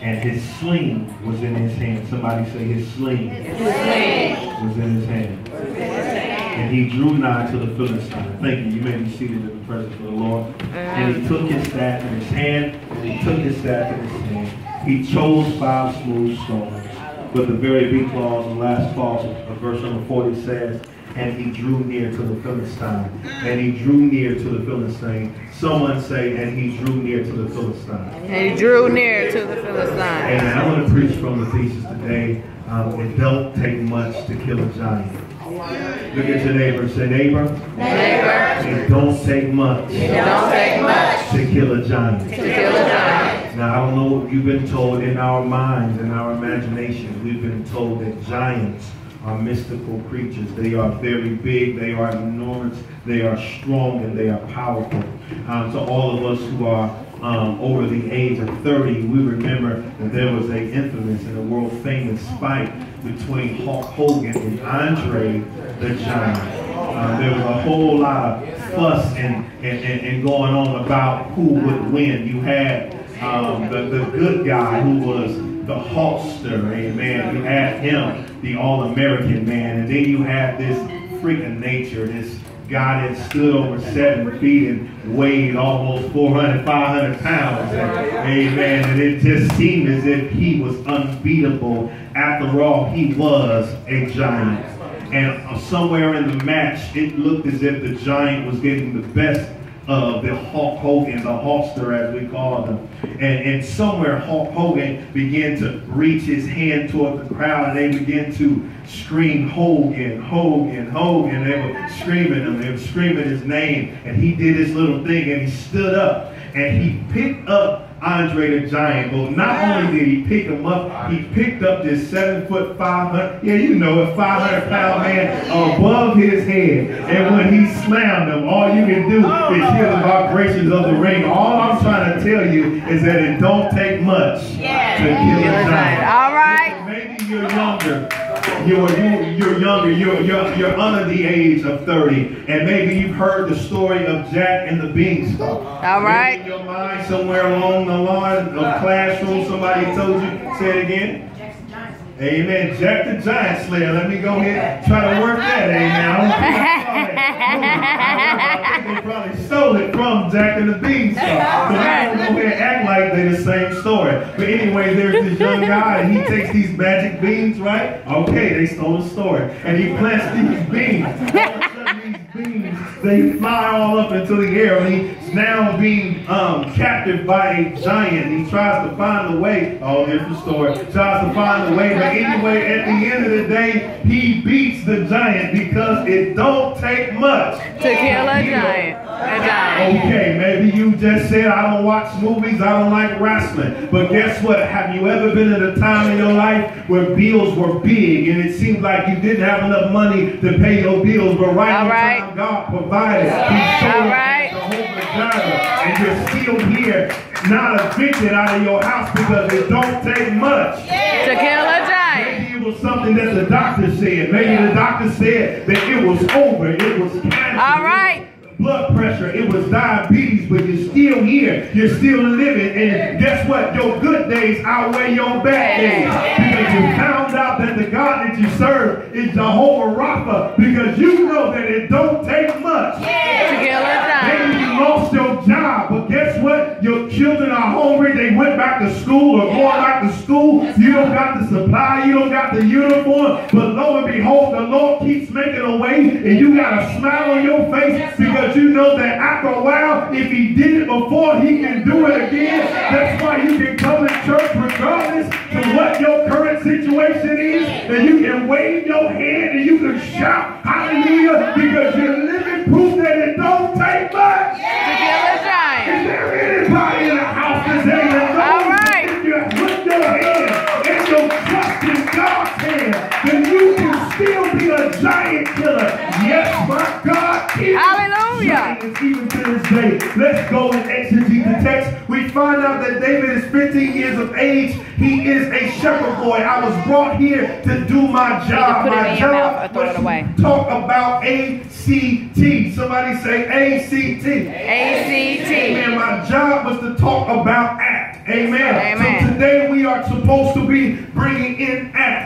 and his sling was in his hand. Somebody say his sling was in his hand. And he drew nigh to the Philistine. Thank you. You may be seated in the presence of the Lord. And he took his staff in his hand. And he took his staff in his hand. He chose 5 smooth stones. But the very big clause, the last clause of verse number 40 says, and he drew near to the Philistine. And he drew near to the Philistine. Someone say, and he drew near to the Philistine. And he drew near to the Philistine. And I want to preach from the thesis today. It don't take much to kill a giant. Look at your neighbor and say, neighbor, it don't take much to kill a giant. Now, I don't know what you've been told in our minds, in our imagination. We've been told that giants are mystical creatures. They are very big, they are enormous, they are strong, and they are powerful. To all of us who are over the age of 30, we remember that there was a infamous and a world famous fight between Hulk Hogan and Andre the Giant. There was a whole lot of fuss and going on about who would win. You had the good guy who was the Hulkster, amen. You had him, the all-American man, and then you had this freak of nature, this guy that stood over 7 feet and weighed almost 400, 500 pounds. Amen. And it just seemed as if he was unbeatable. After all, he was a giant. And somewhere in the match, it looked as if the giant was getting the best of the Hulk Hogan, the Hulkster as we call him. And somewhere Hulk Hogan began to reach his hand toward the crowd, and they began to scream, Hogan, Hogan, Hogan. They were screaming him, they were screaming his name, and he did his little thing, and he stood up, and he picked up Andre the Giant. But not only did he pick him up, he picked up this 7 foot 500, yeah, you know, a 500-pound man above his head. And when he slammed him, all you can do is hear the vibrations of the ring. All I'm trying to tell you is that it don't take much to kill a giant. All right. Maybe you're younger. You're younger, you're under the age of 30, and maybe you've heard the story of Jack and the Beanstalk. All right. Maybe in your mind, somewhere along the line of classroom, somebody told you, say it again. Amen. Jack the Giant Slayer. Let me go ahead and try to work that. I think they probably stole it from Jack and the Beanstalk. So I'm going to go ahead and act like they're the same story. But anyway, there's this young guy, and he takes these magic beans, right? Okay, they stole the story. And he plants these beans. All of a sudden, these beans, they fly all up into the air. And he's now being captured by a giant. He tries to find a way. Oh, here's the story. Tries to find a way. But anyway, at the end of the day, he beats the giant because it don't take much to kill a giant. Okay, maybe you just said, I don't watch movies, I don't like wrestling. But guess what? Have you ever been at a time in your life where bills were big and it seemed like you didn't have enough money to pay your bills, but right on time God provided. He showed up Jehovah Jireh, and you're still here, not evicted out of your house because it don't take much to kill a giant. Maybe it was something that the doctor said. Maybe the doctor said that it was over. It was cancer. All right. Blood pressure, it was diabetes, but you're still here, you're still living, and guess what? Your good days outweigh your bad days, because you found out that the God that you serve is Jehovah Rapha, because you know that it don't take much to kill a giant. Maybe you lost your job, but guess what? Your children are hungry, they went back to school or going back to school, you don't got the supply, you don't got the uniform, but lo and behold, the Lord keeps making a way, and you got a smile on your face, because you know that after a while, if he did it before, he can do it again. That's why you can come to church regardless of what your current situation is, and you can wave your hand and you can shout hallelujah, because you're living proof that it don't take much to kill a giant. Is there anybody in the house today that knows if you put your hand and your trust in God's hand, then you can still be a giant killer? Yes, my God is. Hallelujah. Even to this day. Let's go and exegete the text. We find out that David is 15 years of age. He is a shepherd boy. I was brought here to do my job. My job was to talk about ACT. Somebody say ACT. ACT. Amen. My job was to talk about ACT. Amen. So today we are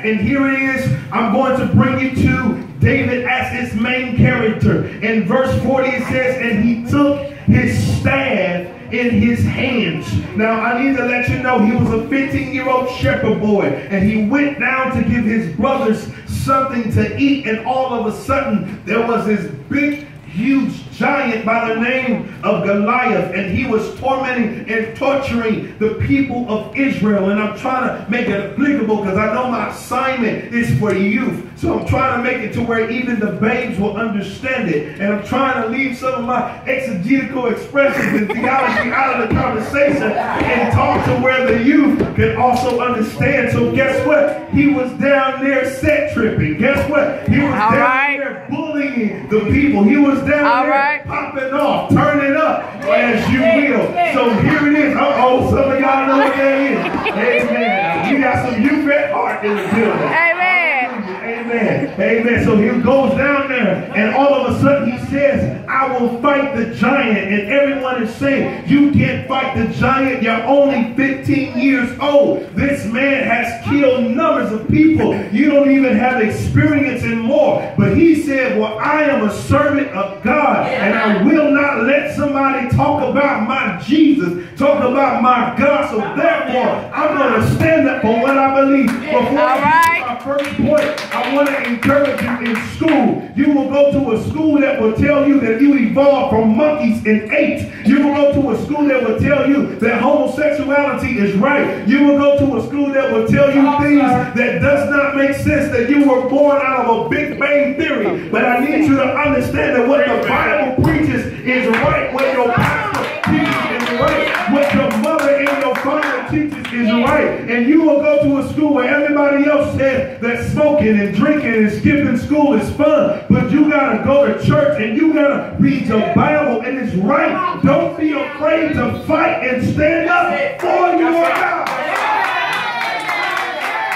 and here it is. I'm going to bring you to David as his main character. In verse 40 it says, and he took his staff in his hands. Now I need to let you know he was a 15-year-old shepherd boy, and he went down to give his brothers something to eat, and all of a sudden there was this big huge giant by the name of Goliath, and he was tormenting and torturing the people of Israel. And I'm trying to make it applicable because I know my assignment is for youth, so I'm trying to make it to where even the babes will understand it. And I'm trying to leave some of my exegetical expressions and theology out of the conversation and talk to where the youth can also understand. So guess what? He was down there set tripping. Guess what? He was down there bullying the people. He was down there popping off, turning up, as you will. So here it is. Uh-oh, some of y'all know what that is. Amen. We got some youth at heart in the building. Amen. Amen. Amen. So he goes down there, and all of a sudden he says, I will fight the giant. And everyone is saying, you can't fight the giant. You're only 15 years old. This man has killed numbers of people. You don't even have experience in war. But he said, well, I am a servant of God, and I will not let somebody talk about my Jesus, talk about my God. So therefore, I'm going to stand up for what I believe. Before I get to my first point, I want to encourage you in school. You will go to a school that will tell you that you evolved from monkeys in apes. You will go to a school that will tell you that homosexuality is right. You will go to a school that will tell you things that does not make sense, that you were born out of a Big Bang Theory. But I need you to understand that what the Bible preaches is right, what your pastor teaches is right, what your mother and your father teaches is right. And you will go to a school where everybody else said that smoking and drinking and skipping school is fun, but you gotta go to church and you gotta read your Bible, and it's right. Don't be afraid to fight and stand up for your God.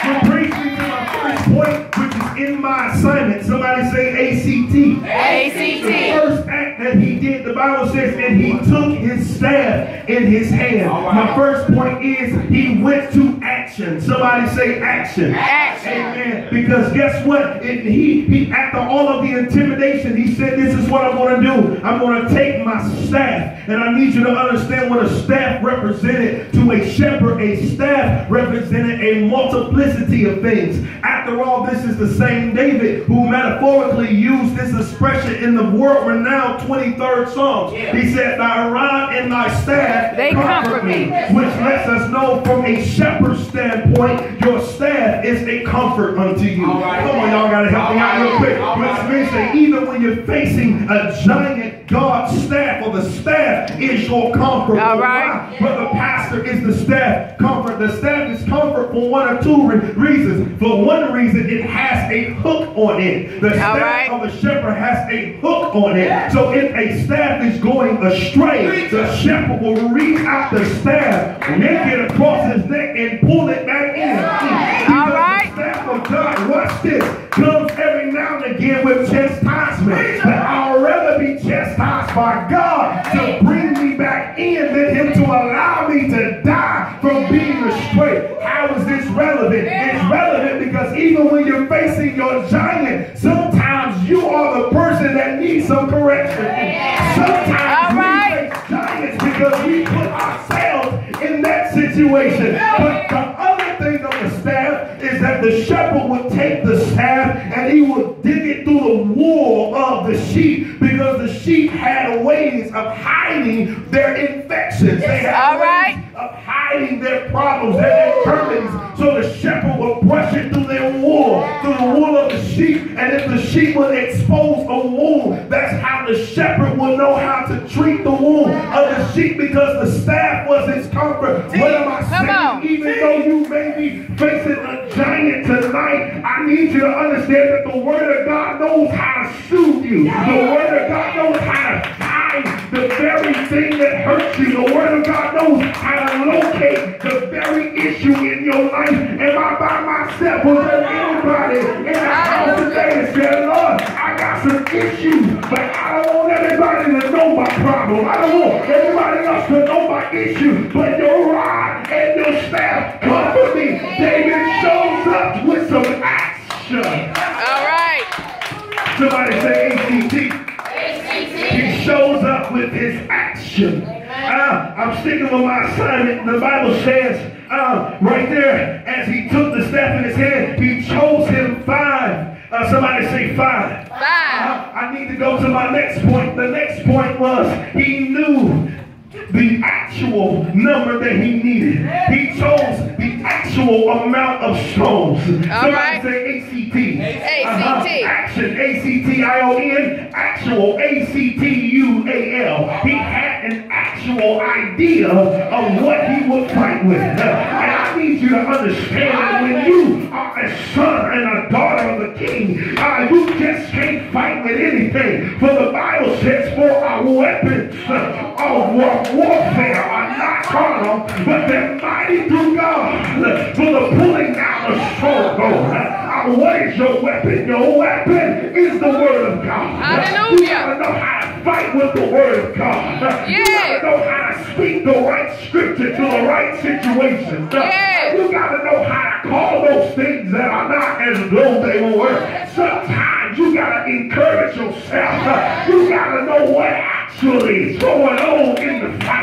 Which brings me to my first point, which is in my assignment. Somebody say ACT. ACT. The first act that he did, the Bible says, and he took his staff in his hand. My first point is he went to action. Somebody say action. Action. Amen. Because guess what? He after all of the intimidation, he said, this is what I'm going to do. I'm going to take my staff. And I need you to understand what a staff represented to a shepherd. A staff represented a multiplicity of things. After all, this is the same David who metaphorically used this expression in the world-renowned 23rd Psalm. He said, thy rod and thy staff they comfort me. Which lets us know from a shepherd's standpoint, your staff is a comfort unto you. Come on, y'all got to help me out real quick. Which means that even when you're facing a giant, God's staff, or the staff is your comfort. All right. But the pastor is the staff comfort. The staff is comfort for one or two reasons. For one reason, it has a hook on it. The staff of a shepherd has a hook on it. So if a staff is going astray, the shepherd will reach out the staff, yank it across his neck, and pull it back in. All right. The staff of God, watch this, comes every now and again with chastisement. But I'll rather be chastised by God to bring me back in than him to allow me to die from being astray. How is this relevant? It's relevant because even when you're facing your giant, sometimes you are the person that needs some correction. Sometimes we face giants because we put ourselves in that situation. But the other thing of the staff is that the shepherd would take the staff and he would dig it through the wool of the sheep, because the sheep had ways of hiding their infections. They had ways of hiding their problems, their infirmities. So the shepherd would brush it through their wool, through the wool of the sheep. And if the sheep would expose a wound, that's how the shepherd would know how to treat the wound of the sheep, because the staff was his comfort. What am I saying? Even though you may be facing a giant tonight, I need you to understand that the word of God knows how to soothe you. The word of God knows how to hide the very thing that hurts you. The word of God knows how to locate the very issue in your life. Am I by myself? Was there anybody in the house today that said, Lord, I got some issues, but I don't want everybody to know my problem. I don't want everybody else to know my issue, but your rod and your staff comfort me. David shows up with some sticking with my assignment. The Bible says right there, as he took the staff in his hand, he chose him 5. Somebody say 5. 5. I need to go to my next point. The next point was he knew the actual number that he needed. He chose the actual amount of stones. Somebody right. say ACT. ACT. Action. ACTION. Actual. ACTUAL. He had an actual idea of what he would fight with. And I need you to understand that when you are a son and a daughter of the king, you just can't fight with anything. For the Bible says, for our weapons of warfare are not carnal, but they're mighty through God for the pulling down of strongholds. What is your weapon? Your weapon is the word of God. Hallelujah. You gotta know how to fight with the word of God. You gotta know how to speak the right scripture to the right situation. You gotta know how to call those things that are not as though they were. Sometimes you gotta encourage yourself. You gotta know what actually is going on in the fight.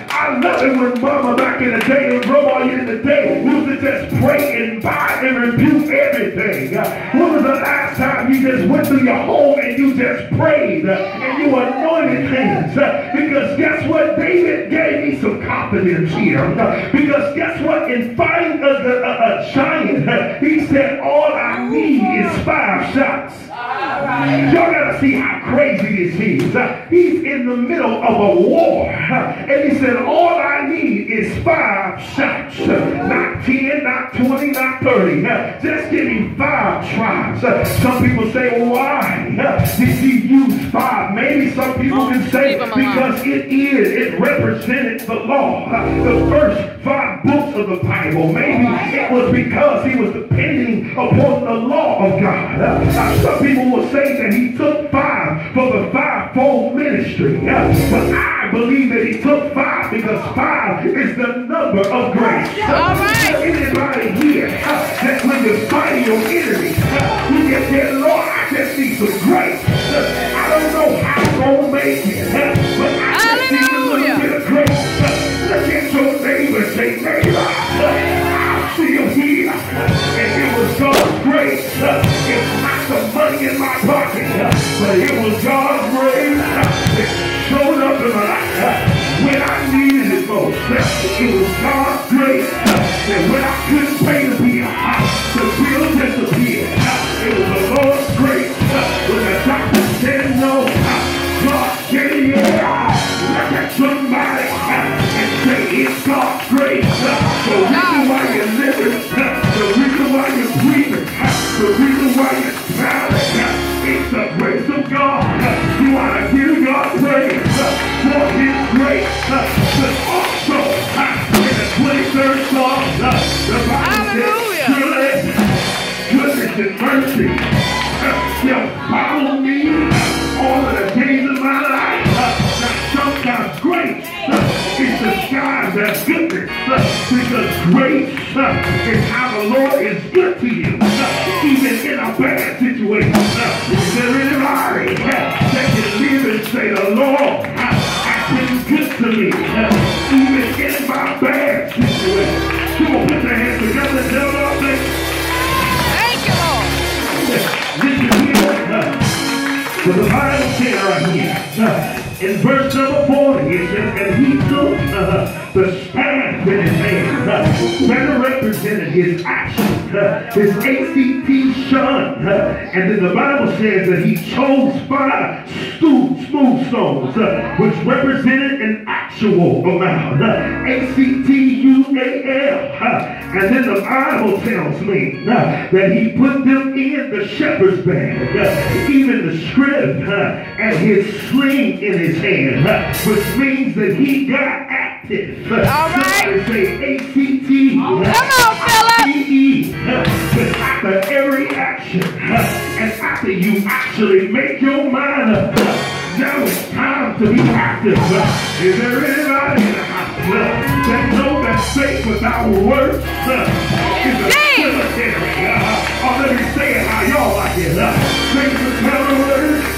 I love it when mama back in the day and grandma in the day used to just pray and bind and rebuke everything. When was the last time you just went to your home and you just prayed and you anointed things? Because guess what? David gave me some confidence here. Because guess what? In fighting a giant, he said, all I need is 5 shots. Y'all gotta see how crazy this is. He's in the middle of a war. And he said, all I need is 5 shots. Not 10, not 20, not 30. Just give me 5 tries. Some people say, well, why did he use 5? Maybe some people can say because it represented the law. The first 5 books of the Bible. Maybe it was because he was depending upon the law of God. Some people will say that he took 5 for the 5-fold ministry. But I believe that he took 5 because 5 is the number of grace. All right. Anybody here that when you're fighting your enemy, you just say, Lord, I just need some grace. I don't know how I'm going to make it, but I just need a little bit of grace. Look at your neighbor and say, neighbor, I'm still here. And it was God's grace. It's not the money in my pocket, but it was God's grace that showed up in my life when I needed it most. It was God's grace that when I couldn't pay the bill disappeared. It was the Lord's grace when the doctor said no. God gave it. Look at somebody and say it's God's grace. The reason why you're living, the reason why you're breathing, the reason why you're smiling, it's the grace of God. You want to give God praise for his grace. But also, in the 23rd Psalm, the Bible says, goodness and mercy shall follow me all of the days of my life. Now, sometimes grace is disguised as goodness, because grace is how the Lord is good to you, even in a bad situation. Is there anybody that can live and say, the Lord has been good to me, even in my bad situation? Come on, put your hands together and tell God, Thank you, Lord. listen here. So the Bible said right here, in verse number 40, it says, and he took the staff in his hand, better represented his action, his ACT. And then the Bible says that he chose 5 smooth stones, which represented an actual amount, ACTUAL. And then the Bible tells me that he put them in the shepherd's bag, even the scrip and his sling in his hand, which means that he got active. All right. Say ACT. Come on, Philip. But after every action, and after you actually make your mind up, now it's time to be active. Is there anybody in the house that know that faith without works is a cemetery? Or let me say it how y'all like it. Faith without works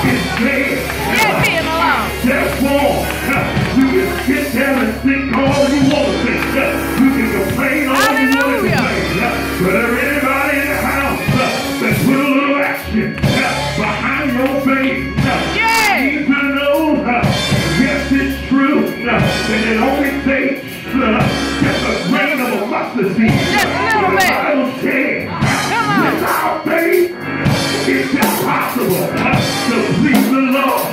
is dead. Get him alone. Therefore, you can sit there and But there anybody in the house that put a little action behind your faith? Yeah. You need to know, yes, it's true, that it only takes just a grain of a mustard seed. Just a little bit. The Bible says, Come on. without faith, it's impossible to please the Lord.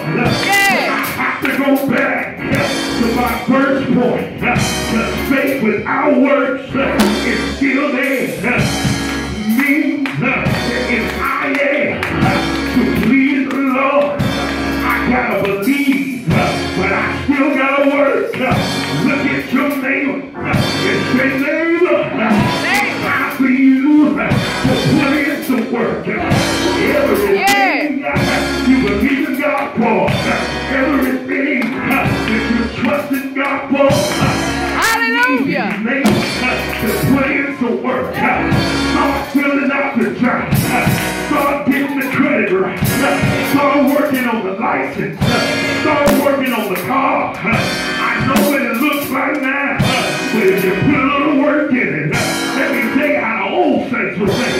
Yeah. I have to go back to my first point. Because faith without works is still there. Means if I am to please the Lord, I gotta believe, but I still gotta work. Look at your neighbor and say, neighbor, it's time for you to put in some work. Everything you believe in God for, everything that you trust in God for, Hallelujah. to put in some work. Start filling out the job. Start getting the credit right. Start working on the license. Start working on the car. I know what it looks like now, but if you put a little work in it, let me tell you how the old saints would say.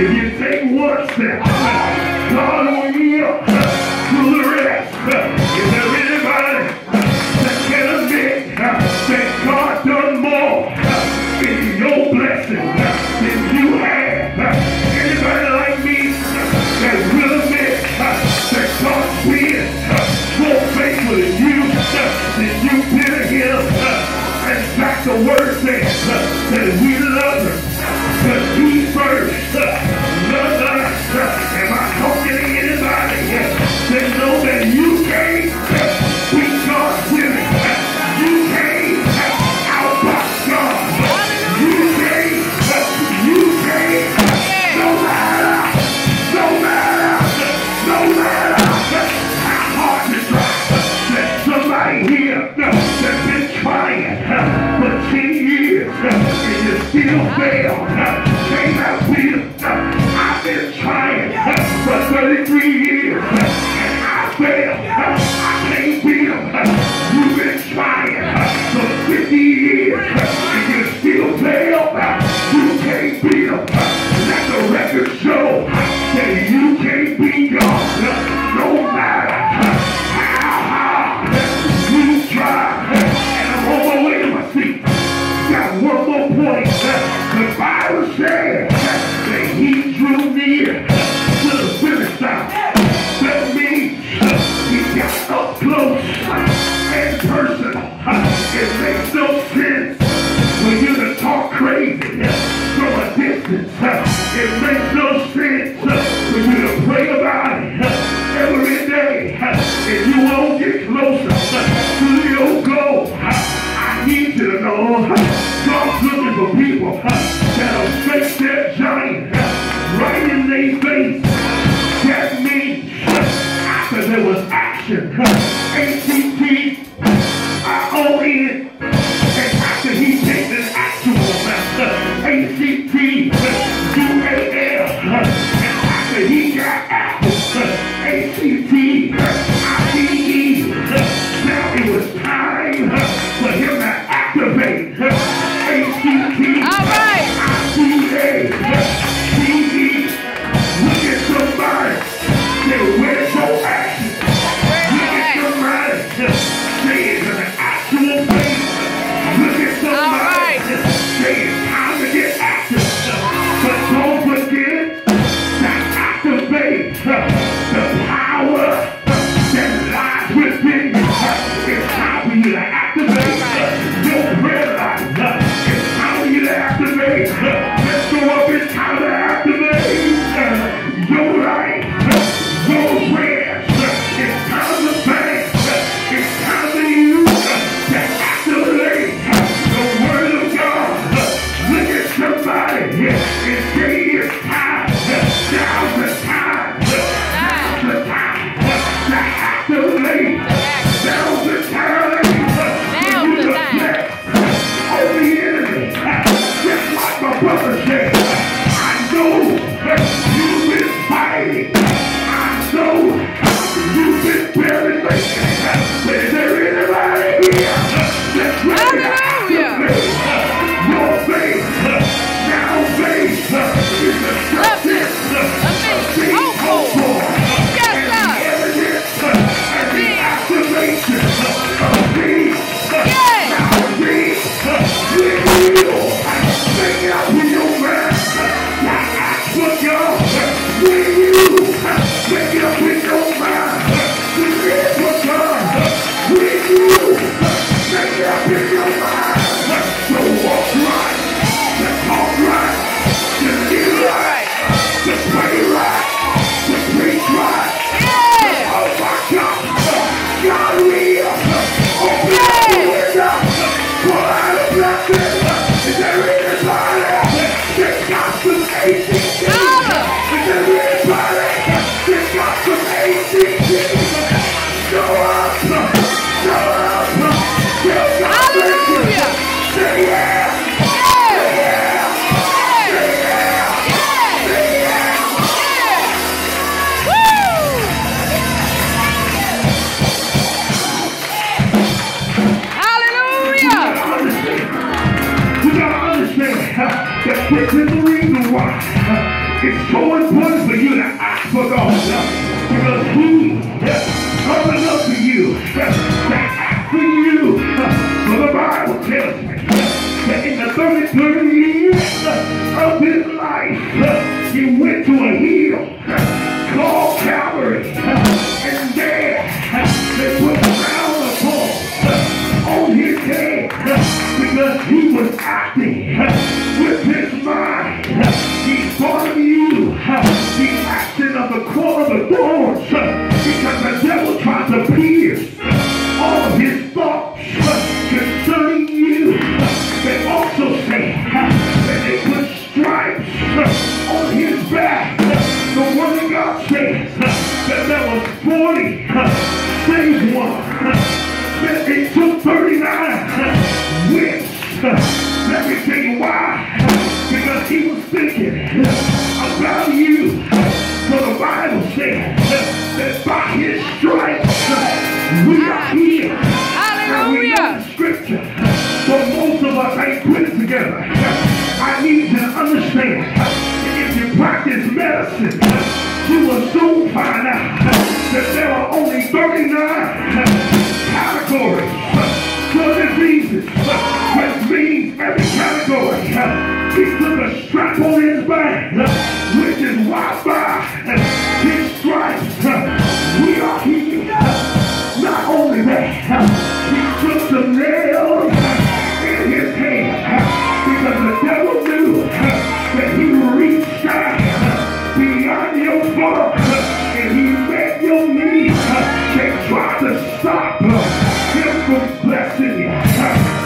If you take one step, God will yield to the rest. Is there anybody that can admit that God done more in your blessing than you have? Anybody like me that will admit that God's been more faithful than you been to him? In fact, the word says that we love him because he first loved us. Am I talking to anybody that know that you can't beat God's will? You can't outbox God. You can't, no matter how hard you try. There's somebody here that's been trying for 10 years and you still fail. Came out with I've been trying for 33 years and I failed. I can't beat them. You've been trying for 50 years and you still fail. You can't beat them. Let the record show that you can't beat God. No matter how hard you try. And I'm on my way to my seat. Got one more point. The Bible says that he drew near to the finish line. That means he got up close and personal. It makes no sense for you to talk crazy from a distance. It makes no sense for you to pray about it every day and you won't get closer to your goal. I need you to know God's looking for people that'll face that giant right in their face. That means after there was action, ACT-ION, and after he takes an actual ACT-UAL, and after he got Apple, ACT-IDE, now it was time for him to activate ACT-IDA. Look at somebody that where's your action? Look at somebody that is an actual faith. Look at somebody that it's time to get active. But don't forget to activate the power that lies within you. It's time for you to activate your prayer life. It's time for you to activate. Let's go up. It's time to activate your life, your prayers. It's time to fast. It's time for you to activate the word of God. Look at somebody and say it's time. Now's the time. Now's the time to activate. Now's the time for you to flex on the enemy. Just like my brother said, I know you've been fighting. I know you've been barely making it. But is there anybody here that's ready to activate your faith? Now faith This is the reason why it's so important for you to ask for God. Because He coming up to you to ask for you. For the Bible tells me that in the 33rd year of his life, he went to a hill called Calvary. And there they put a crown of thorns on his head because he was acting with his mind. He thought of you, the action of the crown of the thorns, because the devil tried to pierce all of his thoughts concerning you. They also say that they put stripes on his back. The word of God says that there was 40 save one. That it took 39 whips. Let me tell you why. Because he was thinking about you. So the Bible says that by his stripes we are healed. Hallelujah. Scripture. But most of us ain't put it together. I need you to understand. If you practice medicine, you will soon find out that there are only 39 categories for diseases, which means every category. He took a strap on his back, which is why by his stripes we are healed. Not only that, he took some nails in his hand because the devil knew that he reached out beyond your foot and he met your knees. They tried to stop him from blessing you,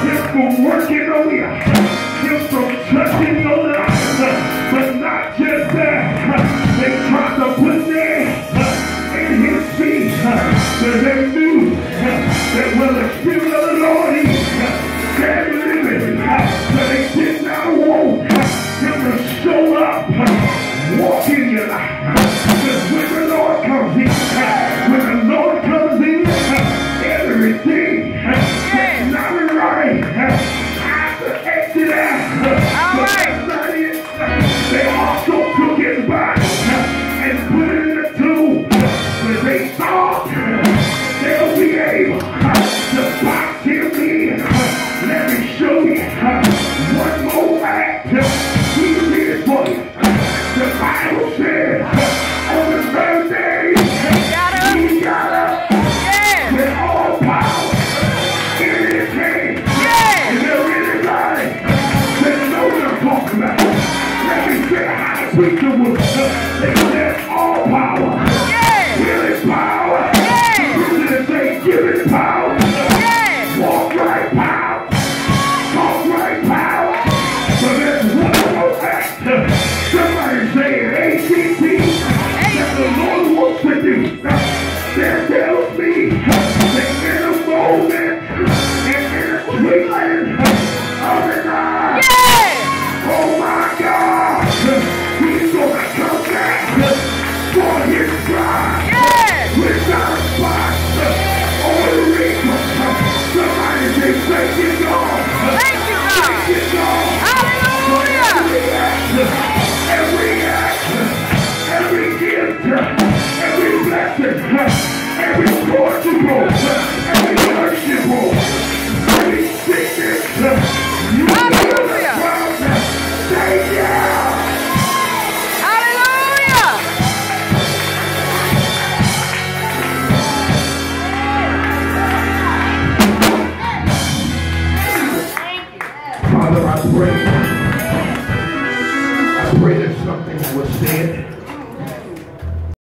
him from working on you, him from touching your life. But not just that, they tried to put nails in his feet. So they knew that when the Spirit of the Lord is stand living, but they did not want him to show up, walk in your life. Because when the Lord comes in, everything that's not right has to exit out. But that's not it. They also took his body and put it in a tomb. But they thought they'll be able to box him in. Let me show you one more act he did for you. The Bible says on the third day he got up with all power in his hand. Is there anybody that knows what I'm talking about? Let me say how the preacher was. They said all power